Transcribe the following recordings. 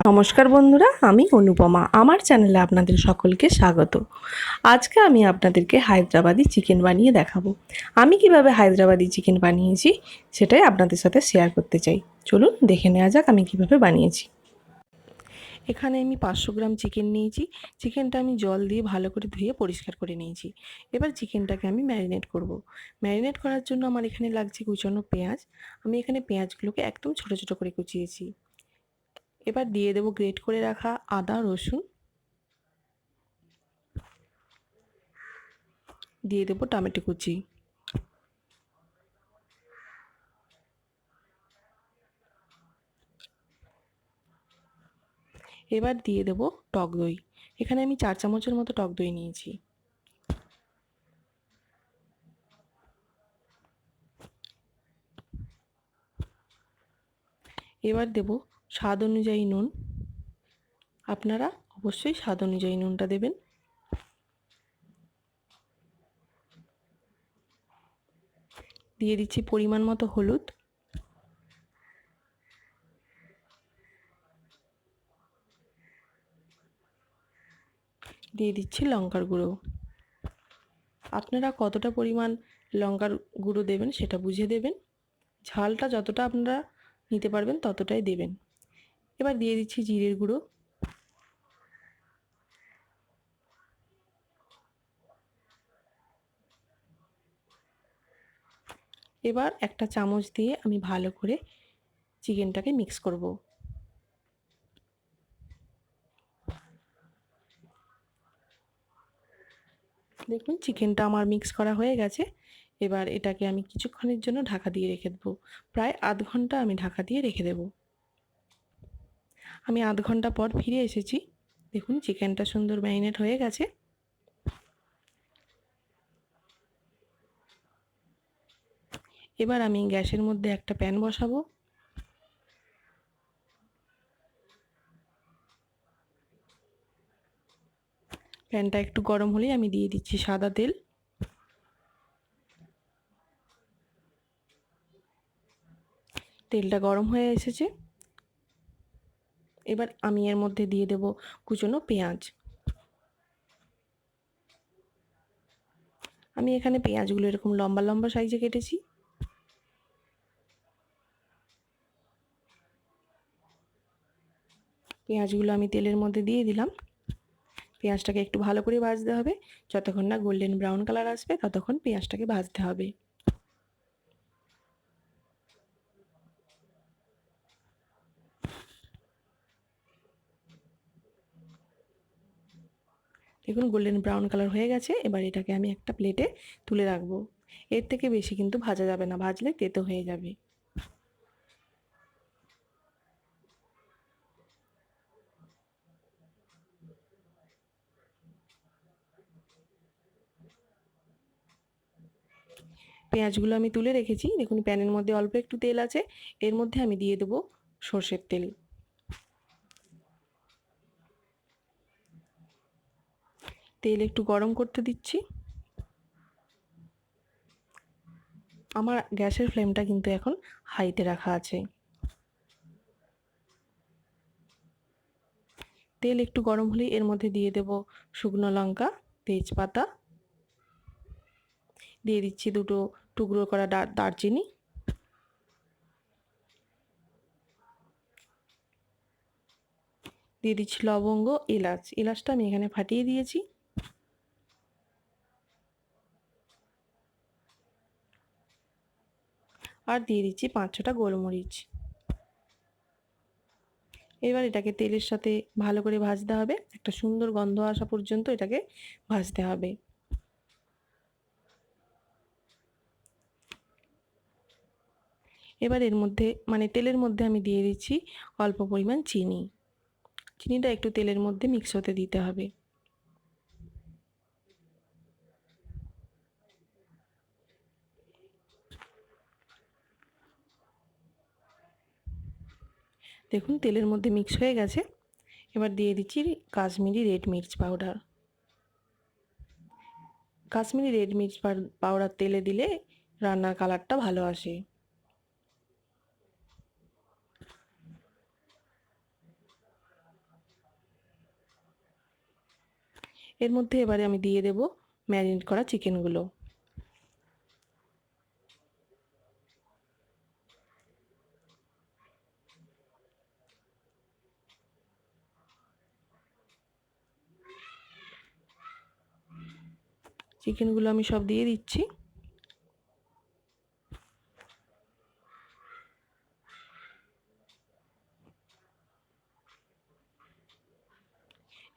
নমস্কার বন্ধুরা, আমি অনুপমা। আমার চ্যানেলে আপনাদের সকলকে স্বাগত। আজকে আমি আপনাদেরকে হায়দ্রাবাদি চিকেন বানিয়ে দেখাবো। আমি কিভাবে হায়দ্রাবাদি চিকেন বানিয়েছি সেটাই আপনাদের সাথে শেয়ার করতে চাই। চলুন দেখে নেওয়া যাক আমি কিভাবে বানিয়েছি। এখানে আমি 500 গ্রাম চিকেন নিয়েছি। চিকেনটা আমি জল দিয়ে ভালো করে ধুয়ে পরিষ্কার করে নিয়েছি। এবার চিকেনটাকে আমি ম্যারিনেট করব। ম্যারিনেট করার জন্য আমার এখানে লাগছে কুচানো পেঁয়াজ। আমি এখানে পেঁয়াজগুলোকে একদম ছোটো ছোটো করে কুচিয়েছি। এবার দিয়ে দেবো গ্রেট করে রাখা আদা রসুন, দিয়ে দেবো টমেটো কুচি, এবার দিয়ে দেবো টক দই। এখানে আমি 4 চামচের মতো টক দই নিয়েছি। এবার দেবো স্বাদ অনুযায়ী নুন। আপনারা অবশ্যই স্বাদ অনুযায়ী নুনটা দেবেন। দিয়ে দিচ্ছি পরিমাণ মতো হলুদ, দিয়ে দিচ্ছি লঙ্কার গুঁড়ো। আপনারা কতটা পরিমাণ লঙ্কার গুঁড়ো দেবেন সেটা বুঝে দেবেন। ঝালটা যতটা আপনারা নিতে পারবেন ততটাই দেবেন। এবার দিয়ে দিচ্ছি জিরের গুঁড়ো, এবার একটা চামচ দিয়ে আমি ভালো করে চিকেনটাকে মিক্স করব। দেখুন চিকেনটা আমার মিক্স করা হয়ে গেছে। এবার এটাকে আমি কিছুক্ষণের জন্য ঢাকা দিয়ে রেখে দেবো। প্রায় আধ ঘন্টা আমি ঢাকা দিয়ে রেখে দেবো। আমি আধ ঘন্টা পর ফিরে এসেছি। দেখুন চিকেনটা সুন্দর ম্যারিনেট হয়ে গেছে। এবার আমি গ্যাসের মধ্যে একটা প্যান বসাবো। প্যানটা একটু গরম হলেই আমি দিয়ে দিচ্ছি সাদা তেল। তেলটা গরম হয়ে এসেছে। এবার আমি এর মধ্যে দিয়ে দেব কুচনো পেঁয়াজ। আমি এখানে পেঁয়াজগুলো এরকম লম্বা লম্বা সাইজে কেটেছি। পেঁয়াজগুলো আমি তেলের মধ্যে দিয়ে দিলাম। পেঁয়াজটাকে একটু ভালো করে ভাজতে হবে। যতক্ষণ না গোল্ডেন ব্রাউন কালার আসবে ততক্ষণ পেঁয়াজটাকে ভাজতে হবে। দেখুন গোল্ডেন ব্রাউন কালার হয়ে গেছে। এবার এটাকে আমি একটা প্লেটে তুলে রাখবো। এর থেকে বেশি কিন্তু ভাজা যাবে না, ভাজলে তেতো হয়ে যাবে। পেঁয়াজগুলো আমি তুলে রেখেছি। দেখুন প্যানের মধ্যে অল্প একটু তেল আছে। এর মধ্যে আমি দিয়ে দেবো সর্ষের তেল। তেল একটু গরম করতে দিচ্ছি। আমার গ্যাসের ফ্লেমটা কিন্তু এখন হাইতে রাখা আছে। তেল একটু গরম হলেই এর মধ্যে দিয়ে দেব শুকনো লঙ্কা, তেজপাতা, দিয়ে দিচ্ছি দুটো টুকরো করা দারচিনি, দিয়ে দিচ্ছি লবঙ্গ, এলাচ। এলাচটা আমি এখানে ফাটিয়ে দিয়েছি। আর দিয়ে দিচ্ছি 5-6টা গোলমরিচ। এবার এটাকে তেলের সাথে ভালো করে ভাজতে হবে। একটা সুন্দর গন্ধ আসা পর্যন্ত এটাকে ভাজতে হবে। এবার এর মধ্যে তেলের মধ্যে আমি দিয়ে দিচ্ছি অল্প পরিমাণ চিনি। চিনিটা একটু তেলের মধ্যে মিক্স হতে দিতে হবে। দেখুন তেলের মধ্যে মিক্স হয়ে গেছে। এবার দিয়ে দিচ্ছি কাশ্মীরি রেড মির্চ পাউডার। কাশ্মীরি রেড মির্চ পাউডার তেলে দিলে রান্নার কালারটা ভালো আসে। এর মধ্যে এবারে আমি দিয়ে দেব ম্যারিনেট করা চিকেনগুলো। চিকেনগুলো আমি সব দিয়ে দিচ্ছি।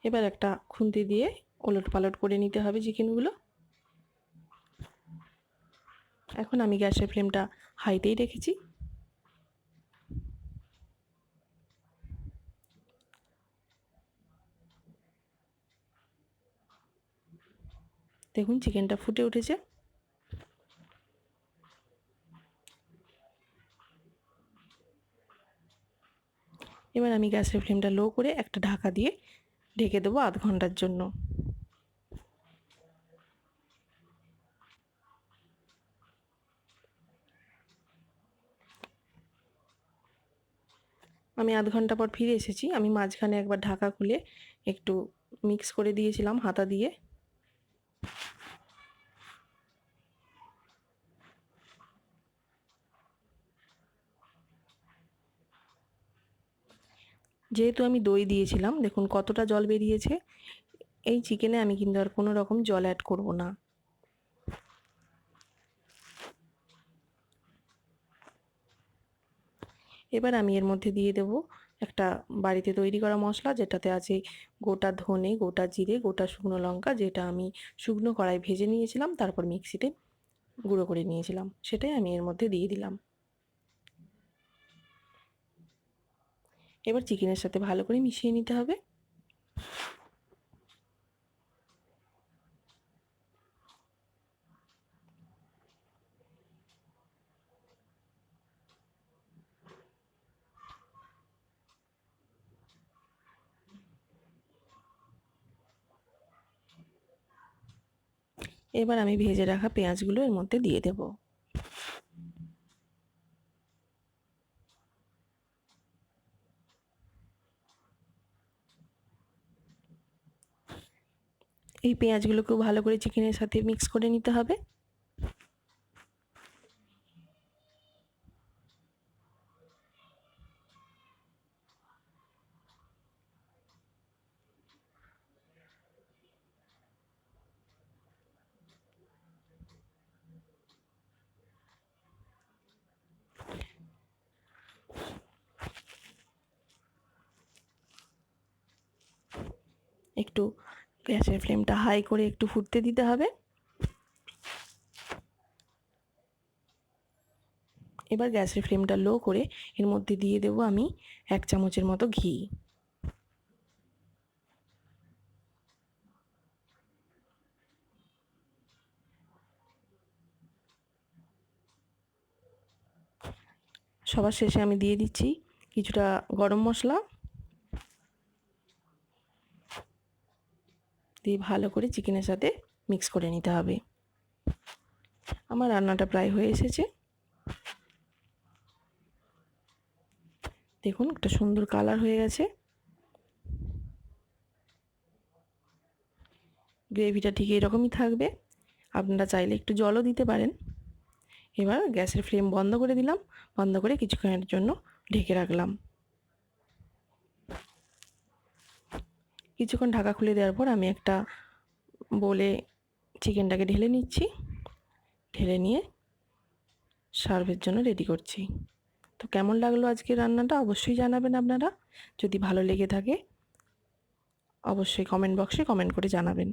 এবার একটা খুন্তি দিয়ে ওলট পালট করে নিতে হবে চিকেনগুলো। এখন আমি গ্যাসের ফ্লেমটা হাইতেই রেখেছি। দেখুন চিকেনটা ফুটে উঠেছে। এবার আমি গ্যাসের ফ্লেমটা লো করে একটা ঢাকা দিয়ে ঢেকে দেবো আধ ঘন্টার জন্য। আমি আধ ঘন্টা পর ফিরে এসেছি। আমি মাঝখানে একবার ঢাকা খুলে একটু মিক্স করে দিয়েছিলাম হাতা দিয়ে। যেহেতু আমি দই দিয়েছিলাম, দেখুন কতটা জল বেরিয়েছে। এই চিকেনে আমি কিন্তু আর কোনো রকম জল অ্যাড করব না। এবার আমি এর মধ্যে দিয়ে দেব একটা বাড়িতে তৈরি করা মশলা, যেটাতে আছে গোটা ধনে, গোটা জিরে, গোটা শুকনো লঙ্কা, যেটা আমি শুকনো কড়াই ভেজে নিয়েছিলাম, তারপর মিক্সিতে গুঁড়ো করে নিয়েছিলাম, সেটাই আমি এর মধ্যে দিয়ে দিলাম। এবার চিকেনের সাথে ভালো করে মিশিয়ে নিতে হবে। এবার আমি ভেজে রাখা পেঁয়াজগুলো এর মধ্যে দিয়ে দেব। এই পেঁয়াজগুলোকেও ভালো করে চিকেনের সাথে মিক্স করে নিতে হবে। একটু গ্যাসের ফ্লেমটা হাই করে একটু ফুটতে দিতে হবে। এবার গ্যাসের ফ্লেমটা লো করে এর মধ্যে দিয়ে দেব আমি 1 চামচের মতো ঘি। সবার শেষে আমি দিয়ে দিচ্ছি কিছুটা গরম মশলা, দিয়ে ভালো করে চিকেনের সাথে মিক্স করে নিতে হবে। আমার রান্নাটা প্রায় হয়ে এসেছে। দেখুন একটা সুন্দর কালার হয়ে গেছে। গ্রেভিটা ঠিক এরকমই থাকবে। আপনারা চাইলে একটু জলও দিতে পারেন। এবার গ্যাসের ফ্লেম বন্ধ করে দিলাম, বন্ধ করে কিছুক্ষণের জন্য ঢেকে রাখলাম। কিছুক্ষণ ঢাকা খুলে দেওয়ার পর আমি একটা বলে চিকেনটাকে ঢেলে নিচ্ছি। ঢেলে নিয়ে সার্ভের জন্য রেডি করছি। তো কেমন লাগলো আজকের রান্নাটা অবশ্যই জানাবেন আপনারা। যদি ভালো লেগে থাকে অবশ্যই কমেন্ট বক্সে কমেন্ট করে জানাবেন।